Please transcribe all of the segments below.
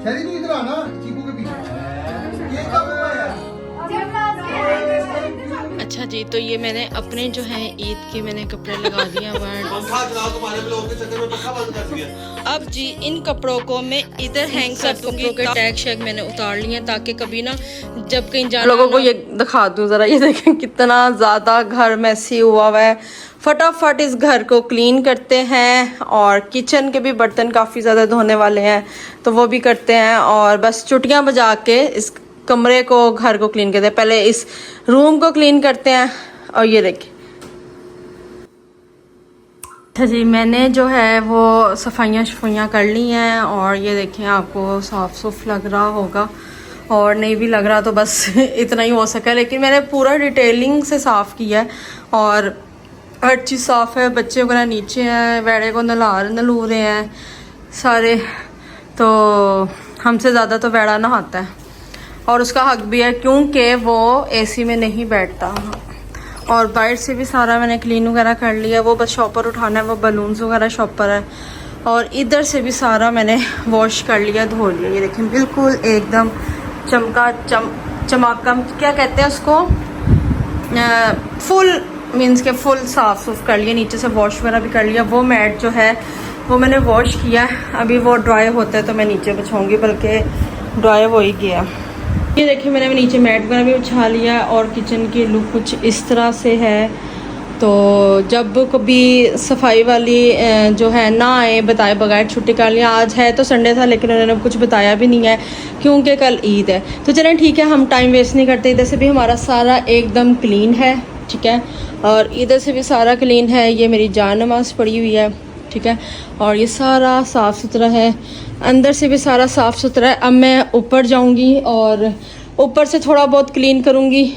शहरी तू इधर आना चीकू के पीछे ये कब हुआ है। अच्छा जी, तो ये मैंने अपने जो है ईद के मैंने कपड़े लगा दिए अब जी इन कपड़ों को मैं इधर हैंग कर दूंगी। कपड़ों के टैग शैग मैंने उतार लिए ताकि कभी ना जब कहीं जाना लोगों को ये दिखा दूं जरा। ये देखें कितना ज्यादा घर मैसी हुआ है। फटाफट इस घर को क्लीन करते हैं और किचन के भी बर्तन काफी ज्यादा धोने वाले हैं तो वो भी करते हैं और बस चुटियां बजा के इस कमरे को घर को क्लीन करते हैं। पहले इस रूम को क्लीन करते हैं और ये देखिए। अच्छा जी, मैंने जो है वो सफाइयाँ कर ली हैं और ये देखें आपको साफ सुफ लग रहा होगा और नहीं भी लग रहा तो बस इतना ही हो सका, लेकिन मैंने पूरा डिटेलिंग से साफ़ किया है और हर चीज़ साफ़ है। बच्चे वगैरह नीचे हैं, वेड़े को नलू रहे हैं सारे, तो हमसे ज़्यादा तो वेड़ा नहाता है और उसका हक भी है क्योंकि वो एसी में नहीं बैठता। और बाहर से भी सारा मैंने क्लीन वगैरह कर लिया, वो बस शॉपर उठाना है, वो बलून्स वगैरह शॉपर है। और इधर से भी सारा मैंने वॉश कर लिया, धो लिया। ये देखें बिल्कुल एकदम चमाकम क्या कहते हैं उसको, फुल मीन्स के फुल साफ सुफ कर लिया। नीचे से वॉश वगैरह भी कर लिया। वो मैट जो है वो मैंने वॉश किया, अभी वो ड्राई होता है तो मैं नीचे बिछाऊंगी, बल्कि ड्राई हो ही गया। ये देखिए मैंने नीचे मैट वगैरह भी बिछा लिया और किचन की लुक कुछ इस तरह से है। तो जब कभी सफाई वाली जो है ना आए बताए बगैर छुट्टी कर लिया। आज है तो संडे था लेकिन उन्होंने कुछ बताया भी नहीं है क्योंकि कल ईद है। तो चलें ठीक है, हम टाइम वेस्ट नहीं करते। इधर से भी हमारा सारा एकदम क्लीन है, ठीक है, और इधर से भी सारा क्लीन है। ये मेरी जान नमाज पड़ी हुई है, ठीक है, और ये सारा साफ़ सुथरा है। अंदर से भी सारा साफ़ सुथरा है। अब मैं ऊपर जाऊंगी और ऊपर से थोड़ा बहुत क्लीन करूंगी।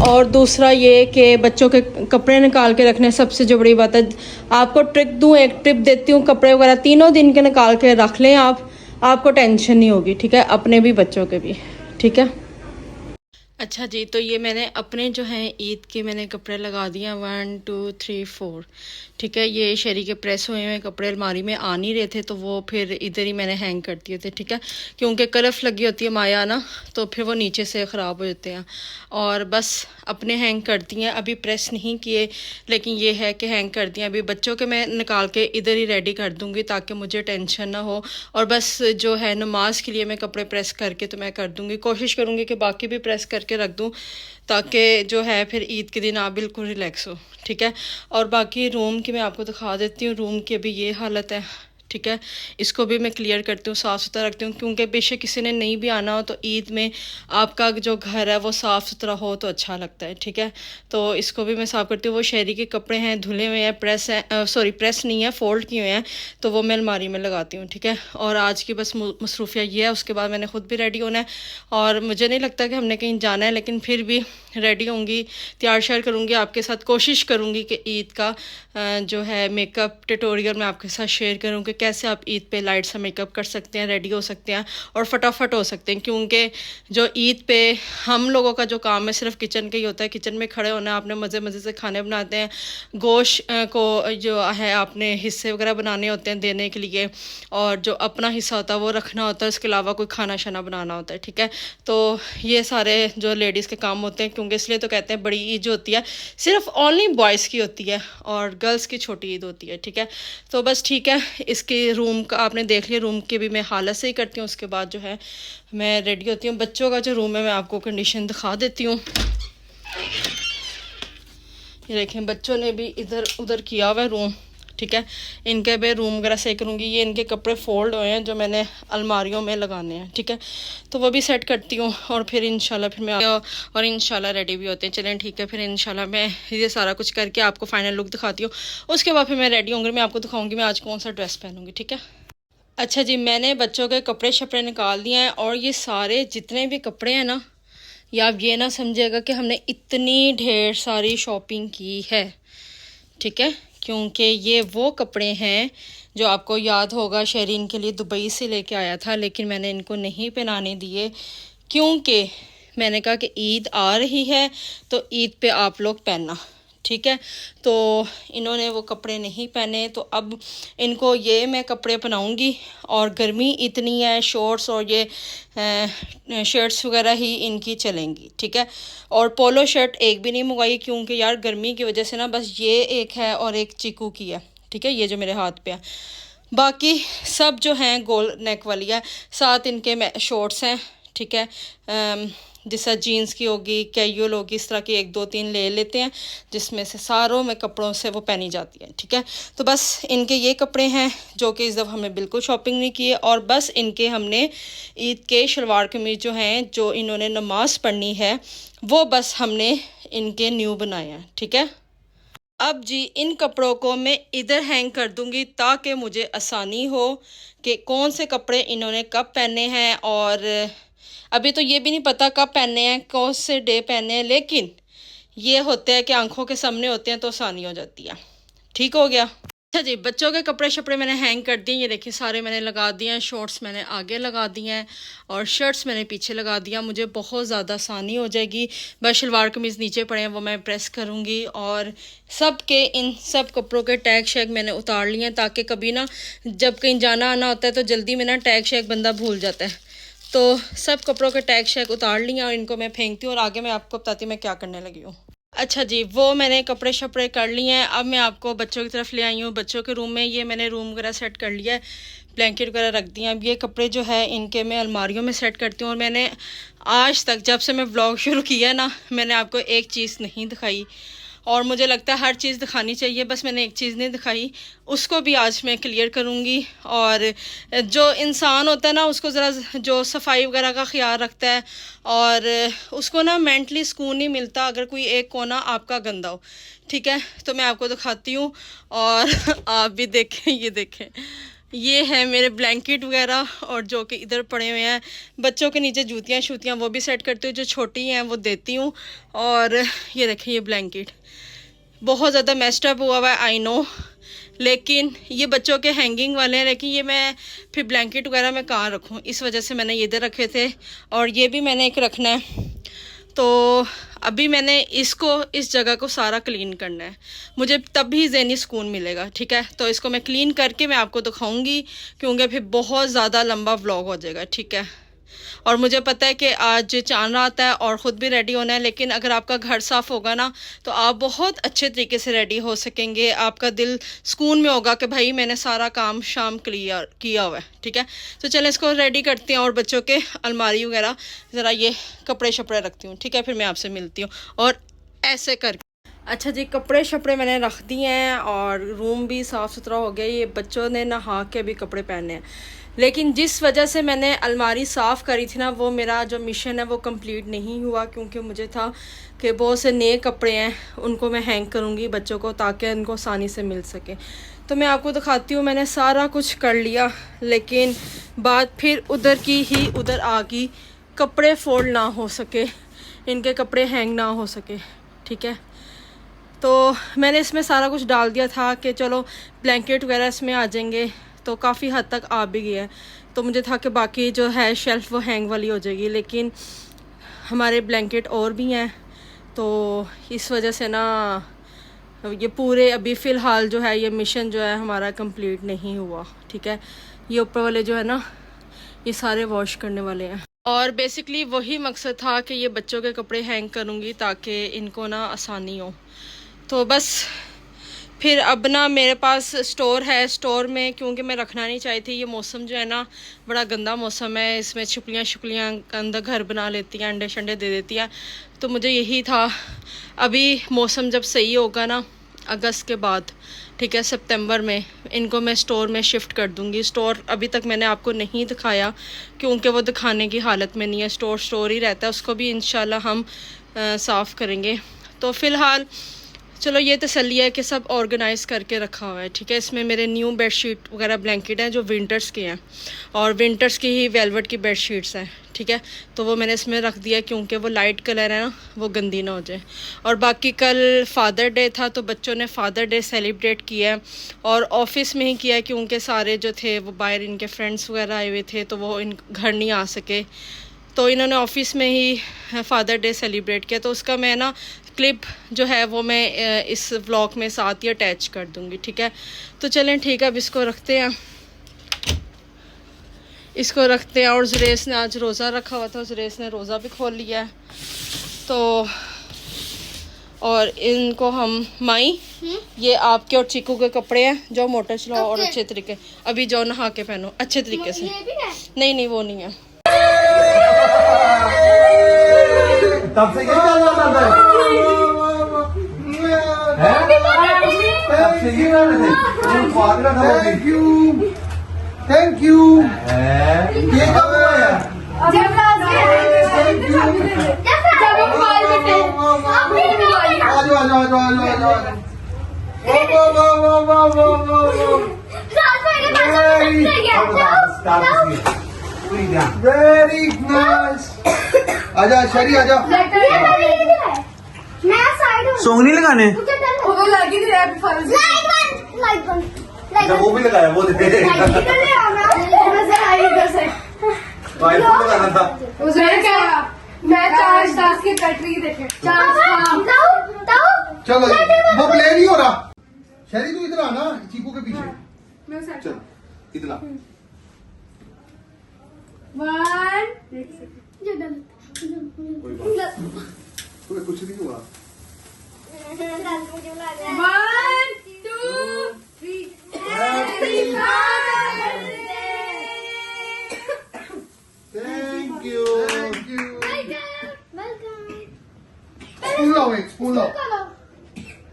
और दूसरा ये कि बच्चों के कपड़े निकाल के रखने, सबसे जो बड़ी बात है। आपको ट्रिक दूं, एक टिप देती हूँ, कपड़े वगैरह 3 दिन के निकाल के रख लें आप, आपको टेंशन नहीं होगी, ठीक है, अपने भी बच्चों के भी, ठीक है। अच्छा जी, तो ये मैंने अपने जो हैं ईद के मैंने कपड़े लगा दिए 1 2 3 4, ठीक है। ये शरी के प्रेस हुए हुए कपड़े अलमारी में आ नहीं रहे थे तो वो फिर इधर ही मैंने हैंग कर दिए थे, ठीक है, क्योंकि कलफ लगी होती है माया ना, तो फिर वो नीचे से ख़राब हो जाते हैं। और बस अपने हैंग करती हैं, अभी प्रेस नहीं किए, लेकिन ये है कि हैंग कर दिए। अभी बच्चों के मैं निकाल के इधर ही रेडी कर दूँगी ताकि मुझे टेंशन ना हो। और बस जो है नमाज के लिए मैं कपड़े प्रेस करके तो मैं कर दूँगी, कोशिश करूँगी कि बाकी भी प्रेस करके रख दूँ ताकि जो है फिर ईद के दिन आप बिल्कुल रिलैक्स हो, ठीक है। और बाकी रूम की मैं आपको दिखा देती हूँ। रूम की अभी ये हालत है, ठीक है, इसको भी मैं क्लियर करती हूँ, साफ़ सुथरा रखती हूँ, क्योंकि बेशक किसी ने नहीं भी आना हो तो ईद में आपका जो घर है वो साफ़ सुथरा हो तो अच्छा लगता है, ठीक है। तो इसको भी मैं साफ़ करती हूँ। वो शहरी के कपड़े हैं, धुले हुए हैं, प्रेस है, सॉरी प्रेस नहीं है, फोल्ड किए हुए हैं, तो वो मैं अलमारी में लगाती हूँ, ठीक है। और आज की बस मसरूफिया ये है। उसके बाद मैंने ख़ुद भी रेडी होना है और मुझे नहीं लगता कि हमने कहीं जाना है, लेकिन फिर भी रेडी होंगी, तैयार श्यार करूँगी, आपके साथ कोशिश करूँगी कि ईद का जो है मेकअप ट्यूटोरियल मैं आपके साथ शेयर करूँ कि कैसे आप ईद पे लाइट सा मेकअप कर सकते हैं, रेडी हो सकते हैं और फटाफट हो सकते हैं। क्योंकि जो ईद पे हम लोगों का जो काम है सिर्फ किचन का ही होता है, किचन में खड़े होना है, आपने मज़े मज़े से खाने बनाते हैं, गोश्त को जो है आपने हिस्से वगैरह बनाने होते हैं देने के लिए, और जो अपना हिस्सा होता है वो रखना होता है, उसके अलावा कोई खाना शाना बनाना होता है, ठीक है। तो ये सारे जो लेडीज़ के काम होते हैं, क्योंकि इसलिए तो कहते हैं बड़ी ईद जो होती है सिर्फ ओनली बॉयज़ की होती है और गर्ल्स की छोटी ईद होती है, ठीक है। तो बस ठीक है, इसके रूम का आपने देख लिया, रूम की भी मैं हालत से ही करती हूँ। उसके बाद जो है मैं रेडी होती हूँ। बच्चों का जो रूम है मैं आपको कंडीशन दिखा देती हूँ। ये देखें बच्चों ने भी इधर उधर किया हुआ है रूम, ठीक है। इनके भी रूम वगैरह सही करूँगी। ये इनके कपड़े फोल्ड हुए हैं जो मैंने अलमारियों में लगाने हैं, ठीक है, तो वो भी सेट करती हूँ और फिर इंशाल्लाह फिर मैं और इंशाल्लाह रेडी भी होते हैं। चलें ठीक है, फिर इंशाल्लाह मैं ये सारा कुछ करके आपको फाइनल लुक दिखाती हूँ। उसके बाद फिर मैं रेडी होंगी, मैं आपको दिखाऊँगी मैं आज कौन सा ड्रेस पहनूँगी, ठीक है। अच्छा जी, मैंने बच्चों के कपड़े शपड़े निकाल दिए हैं और ये सारे जितने भी कपड़े हैं ना, या आप ये ना समझिएगा कि हमने इतनी ढेर सारी शॉपिंग की है, ठीक है, क्योंकि ये वो कपड़े हैं जो आपको याद होगा शरीन के लिए दुबई से लेके आया था, लेकिन मैंने इनको नहीं पहनाने दिए क्योंकि मैंने कहा कि ईद आ रही है तो ईद पे आप लोग पहनना, ठीक है। तो इन्होंने वो कपड़े नहीं पहने, तो अब इनको ये मैं कपड़े पहनाऊँगी। और गर्मी इतनी है, शॉर्ट्स और ये शर्ट्स वगैरह ही इनकी चलेंगी, ठीक है। और पोलो शर्ट एक भी नहीं मंगवाई, क्योंकि यार गर्मी की वजह से ना बस ये एक है और एक चीकू की है, ठीक है, ये जो मेरे हाथ पे है। बाकी सब जो हैं गोल नेक वाली है, साथ इनके शॉर्ट्स हैं, ठीक है। जैसा जीन्स की होगी, कैजुअल होगी, इस तरह की 1 2 3 ले लेते हैं, जिसमें से सारों में कपड़ों से वो पहनी जाती है, ठीक है। तो बस इनके ये कपड़े हैं जो कि इस दफ़ा हमने बिल्कुल शॉपिंग नहीं की है। और बस इनके हमने ईद के शलवार कमीज़ जो हैं, जो इन्होंने नमाज़ पढ़नी है, वो बस हमने इनके न्यू बनाए हैं, ठीक है। अब जी इन कपड़ों को मैं इधर हैंग कर दूंगी ताकि मुझे आसानी हो कि कौन से कपड़े इन्होंने कब पहने हैं। और अभी तो ये भी नहीं पता कब पहने हैं, कौन से डे पहने हैं, लेकिन ये होते हैं कि आंखों के सामने होते हैं तो आसानी हो जाती है। ठीक हो गया। अच्छा जी, बच्चों के कपड़े शपड़े मैंने हैंग कर दिए, ये देखिए सारे मैंने लगा दिए हैं। शॉर्ट्स मैंने आगे लगा दिए हैं और शर्ट्स मैंने पीछे लगा दिया, मुझे बहुत ज़्यादा आसानी हो जाएगी। बस शलवार कमीज़ नीचे पड़े हैं, वो मैं प्रेस करूँगी। और सब के इन सब कपड़ों के टैग शैग मैंने उतार लिए हैं, ताकि कभी ना जब कहीं जाना आना होता है तो जल्दी में ना टैग शैग बंदा भूल जाता है। तो सब कपड़ों के टैग शैग उतार लिए और इनको मैं फेंकती हूँ और आगे मैं आपको बताती हूँ मैं क्या करने लगी हूँ। अच्छा जी, वो मैंने कपड़े शपड़े कर लिए हैं। अब मैं आपको बच्चों की तरफ ले आई हूँ। बच्चों के रूम में ये मैंने रूम वगैरह सेट कर लिया है, ब्लैंकेट वगैरह रख दिया। अब ये कपड़े जो है इनके मैं अलमारियों में सेट करती हूँ। और मैंने आज तक जब से मैं व्लॉग शुरू किया ना, मैंने आपको एक चीज़ नहीं दिखाई, और मुझे लगता है हर चीज़ दिखानी चाहिए, बस मैंने एक चीज़ नहीं दिखाई, उसको भी आज मैं क्लियर करूँगी। और जो इंसान होता है ना, उसको ज़रा जो सफाई वगैरह का ख्याल रखता है और उसको ना मेंटली सुकून नहीं मिलता अगर कोई एक कोना आपका गंदा हो, ठीक है। तो मैं आपको दिखाती हूँ और आप भी देखें। ये देखें, ये है मेरे ब्लैंकेट वगैरह, और जो कि इधर पड़े हुए हैं। बच्चों के नीचे जूतियाँ शूतियाँ वो भी सेट करती हूँ, जो छोटी हैं वो देती हूँ। और ये देखें, ये ब्लैंकेट बहुत ज़्यादा मेस्ड अप हुआ हुआ है, आई नो, लेकिन ये बच्चों के हैंगिंग वाले हैं। लेकिन ये मैं फिर ब्लैंकेट वगैरह मैं कहाँ रखूँ, इस वजह से मैंने ये इधर रखे थे। और ये भी मैंने एक रखना है, तो अभी मैंने इसको इस जगह को सारा क्लीन करना है, मुझे तब भी ज़हनी सुकून मिलेगा, ठीक है। तो इसको मैं क्लीन करके मैं आपको दिखाऊंगी, क्योंकि फिर बहुत ज़्यादा लंबा व्लॉग हो जाएगा, ठीक है। और मुझे पता है कि आज चांद रात है और ख़ुद भी रेडी होना है, लेकिन अगर आपका घर साफ़ होगा ना तो आप बहुत अच्छे तरीके से रेडी हो सकेंगे। आपका दिल सुकून में होगा कि भाई मैंने सारा काम शाम क्लियर किया हुआ है, ठीक है। तो चलें इसको रेडी करते हैं और बच्चों के अलमारी वगैरह ज़रा ये कपड़े शपड़े रखती हूँ, ठीक है। फिर मैं आपसे मिलती हूँ और ऐसे कर। अच्छा जी, कपड़े शपड़े मैंने रख दिए हैं और रूम भी साफ़ सुथरा हो गया। ये बच्चों ने नहा के भी कपड़े पहने हैं, लेकिन जिस वजह से मैंने अलमारी साफ़ करी थी ना, वो मेरा जो मिशन है वो कंप्लीट नहीं हुआ, क्योंकि मुझे था कि बहुत से नए कपड़े हैं उनको मैं हैंग करूँगी बच्चों को, ताकि उनको आसानी से मिल सके। तो मैं आपको दिखाती हूँ, मैंने सारा कुछ कर लिया, लेकिन बात फिर उधर की ही उधर आ गई, कपड़े फोल्ड ना हो सके, इनके कपड़े हैंग ना हो सके, ठीक है। तो मैंने इसमें सारा कुछ डाल दिया था कि चलो ब्लैंकेट वगैरह इसमें आ जाएंगे, तो काफ़ी हद तक आ भी गया है। तो मुझे था कि बाकी जो है शेल्फ़ वो हैंग वाली हो जाएगी, लेकिन हमारे ब्लैंकेट और भी हैं, तो इस वजह से ना ये पूरे अभी फ़िलहाल जो है ये मिशन जो है हमारा कंप्लीट नहीं हुआ, ठीक है। ये ऊपर वाले जो है ना, ये सारे वॉश करने वाले हैं। और बेसिकली वही मकसद था कि ये बच्चों के कपड़े हैंग करूँगी ताकि इनको ना आसानी हो। तो बस फिर अब ना मेरे पास स्टोर है, स्टोर में क्योंकि मैं रखना नहीं चाहती थी। ये मौसम जो है ना बड़ा गंदा मौसम है, इसमें छिपलियाँ शुपलियाँ अंदर घर बना लेती हैं, अंडे शंडे दे देती हैं। तो मुझे यही था, अभी मौसम जब सही होगा ना अगस्त के बाद, ठीक है, सितंबर में इनको मैं स्टोर में शिफ्ट कर दूंगी। स्टोर अभी तक मैंने आपको नहीं दिखाया क्योंकि वो दिखाने की हालत में नहीं है, स्टोर ही रहता है, उसको भी इंशाल्लाह हम साफ़ करेंगे। तो फ़िलहाल चलो ये तसल्ली है कि सब ऑर्गेनाइज़ करके रखा हुआ है, ठीक है। इसमें मेरे न्यू बेडशीट वगैरह ब्लैंकेट हैं जो विंटर्स के हैं, और विंटर्स की ही वेलवेट की बेडशीट्स हैं, ठीक है। तो वो मैंने इसमें रख दिया क्योंकि वो लाइट कलर है ना, वो गंदी ना हो जाए। और बाकी कल फादर डे था तो बच्चों ने फादर डे सेलिब्रेट किया है, और ऑफिस में ही किया क्योंकि सारे जो थे वो बाहर इनके फ्रेंड्स वगैरह आए हुए थे, तो वो इन घर नहीं आ सके, तो इन्होंने ऑफिस में ही फादर डे सेलिब्रेट किया। तो उसका मैं ना क्लिप जो है वो मैं इस व्लॉग में साथ ही अटैच कर दूँगी, ठीक है। तो चलें ठीक है, अब इसको रखते हैं, इसको रखते हैं। और जुरेस ने आज रोज़ा रखा हुआ था, जुरेस ने रोज़ा भी खोल लिया है। तो और इनको हम माई, ये आपके और चीकू के कपड़े हैं, जो मोटर चलाओ और अच्छे तरीके, अभी जाओ नहा के पहनो अच्छे तरीके से। नहीं नहीं वो नहीं है। तब से ये चल रहा था, तब से ये कर रहे थे। Thank you, thank you. ये कब हुआ यार? Very nice. आजा शरी आजा। सॉन्ग नहीं लगाने, वो भी लगाया, वो लगाना था। मैं चार्ज दास की बैटरी देखे चलो वो प्ले नहीं हो रहा। शरी तू इधर आना, चीकू के पीछे चल, इधर आ। 1 तुम्हें कुछ नहीं हुआ। 1 2 3 thank you, thank you. Spoon लाओ, एक स्पून लाओ।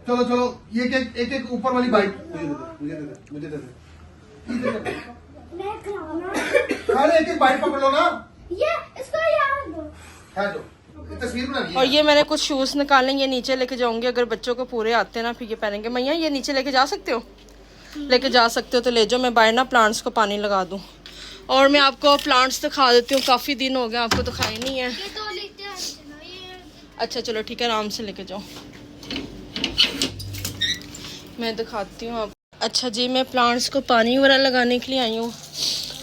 चलो चलो, ये केक एक एक ऊपर वाली बाइट मुझे दे दे, मुझे दे दे। अरे एक एक बाइट पकड़ लो ना। है जो तस्वीर बना ली। और ये मैंने कुछ शूज़ निकाले, ये नीचे लेके जाऊंगी। अगर बच्चों को पूरे आते हैं ना फिर ये पहनेंगे। मैया ये नीचे लेके जा सकते हो, लेके जा सकते हो तो ले जाओ। मैं बाहर ना प्लांट्स को पानी लगा दूँ। और मैं आपको प्लांट्स दिखा देती हूँ, काफ़ी दिन हो गए आपको दिखाई नहीं है। अच्छा चलो ठीक है, आराम से लेके जाओ, मैं दिखाती हूँ आप। अच्छा जी, मैं प्लांट्स को पानी वगैरह लगाने के लिए आई हूँ,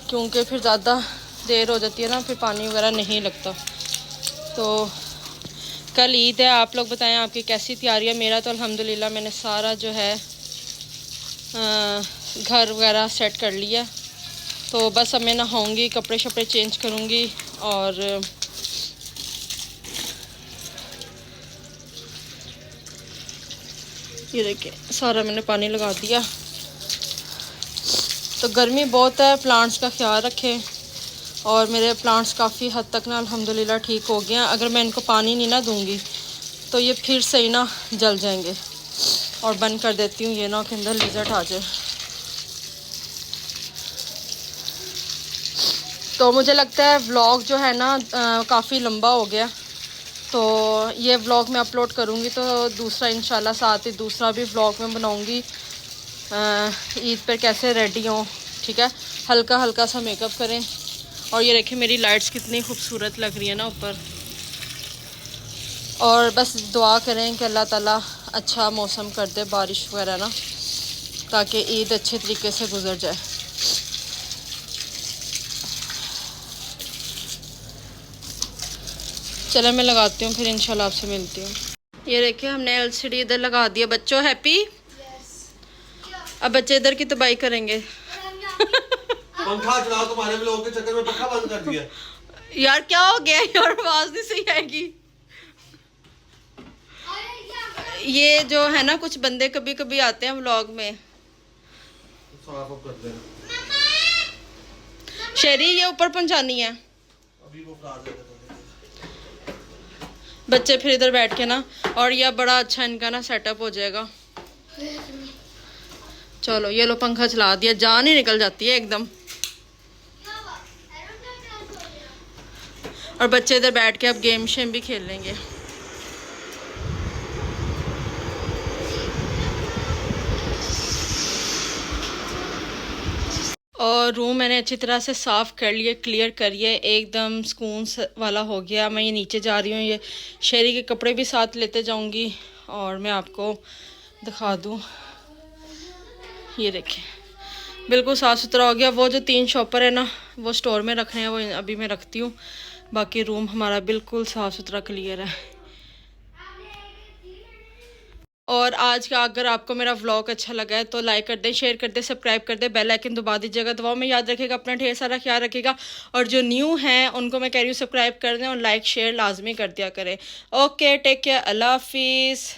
क्योंकि फिर ज़्यादा देर हो जाती है ना, फिर पानी वगैरह नहीं लगता। तो कल ईद है, आप लोग बताएं आपकी कैसी तैयारी है। मेरा तो अल्हम्दुलिल्लाह मैंने सारा जो है घर वगैरह सेट कर लिया। तो बस अब मैं नहाऊंगी, कपड़े शपड़े चेंज करूँगी और ये देखिए सारा मैंने पानी लगा दिया। तो गर्मी बहुत है, प्लांट्स का ख्याल रखें। और मेरे प्लांट्स काफ़ी हद तक ना अल्हम्दुलिल्लाह ठीक हो गए हैं। अगर मैं इनको पानी नहीं ना दूंगी तो ये फिर से ही ना जल जाएंगे। और बंद कर देती हूँ, ये ना के अंदर लिजर्ट आ जाए। तो मुझे लगता है व्लॉग जो है ना काफ़ी लंबा हो गया। तो ये व्लॉग मैं अपलोड करूँगी तो दूसरा इंशाल्लाह साथ ही दूसरा भी व्लॉग में बनाऊँगी ईद पर कैसे रेडी हों, ठीक है। हल्का हल्का सा मेकअप करें। और ये देखिए मेरी लाइट्स कितनी खूबसूरत लग रही है ना ऊपर। और बस दुआ करें कि अल्लाह ताला अच्छा मौसम कर दे, बारिश वगैरह ना, ताकि ईद अच्छे तरीके से गुजर जाए। चलो मैं लगाती हूँ, फिर इंशाल्लाह आपसे मिलती हूँ। ये देखिए हमने एलसीडी इधर लगा दिया। बच्चों हैप्पी? अब बच्चे इधर की तबाही करेंगे। पंखा चलाओ, तुम्हारे लोगों के चक्कर में पंखा बंद कर दिया। यार क्या हो गया यार, आवाज नहीं सही आएगी। ये जो है ना कुछ बंदे कभी कभी आते हैं व्लॉग में। साफ कर देना। शेरी ये ऊपर पहुंचानी है। अभी वो फ्राज है। बच्चे फिर इधर बैठ के ना, और यह बड़ा अच्छा इनका ना सेटअप हो जाएगा। चलो ये लो पंखा चला दिया, जान ही निकल जाती है एकदम। और बच्चे इधर बैठ के अब गेम शेम भी खेल लेंगे। और रूम मैंने अच्छी तरह से साफ़ कर लिए, क्लियर करिए, एकदम सुकून वाला हो गया। मैं ये नीचे जा रही हूँ, ये शेरी के कपड़े भी साथ लेते जाऊँगी और मैं आपको दिखा दूँ। ये देखें बिल्कुल साफ़ सुथरा हो गया। वो जो 3 शॉपर है ना वो स्टोर में रखने हैं, वो अभी मैं रखती हूँ। बाकी रूम हमारा बिल्कुल साफ़ सुथरा क्लियर है। और आज का अगर आपको मेरा व्लॉग अच्छा लगा है तो लाइक कर दें, शेयर कर दें, सब्सक्राइब कर दें, बेल आइकन दबा दीजिएगा। दुआओं में याद रखिएगा, अपना ढेर सारा ख्याल रखिएगा। और जो न्यू हैं उनको मैं कह रही हूँ सब्सक्राइब कर दें और लाइक शेयर लाजमी कर दिया करें। ओके, टेक केयर, अल्लाह हाफिज़।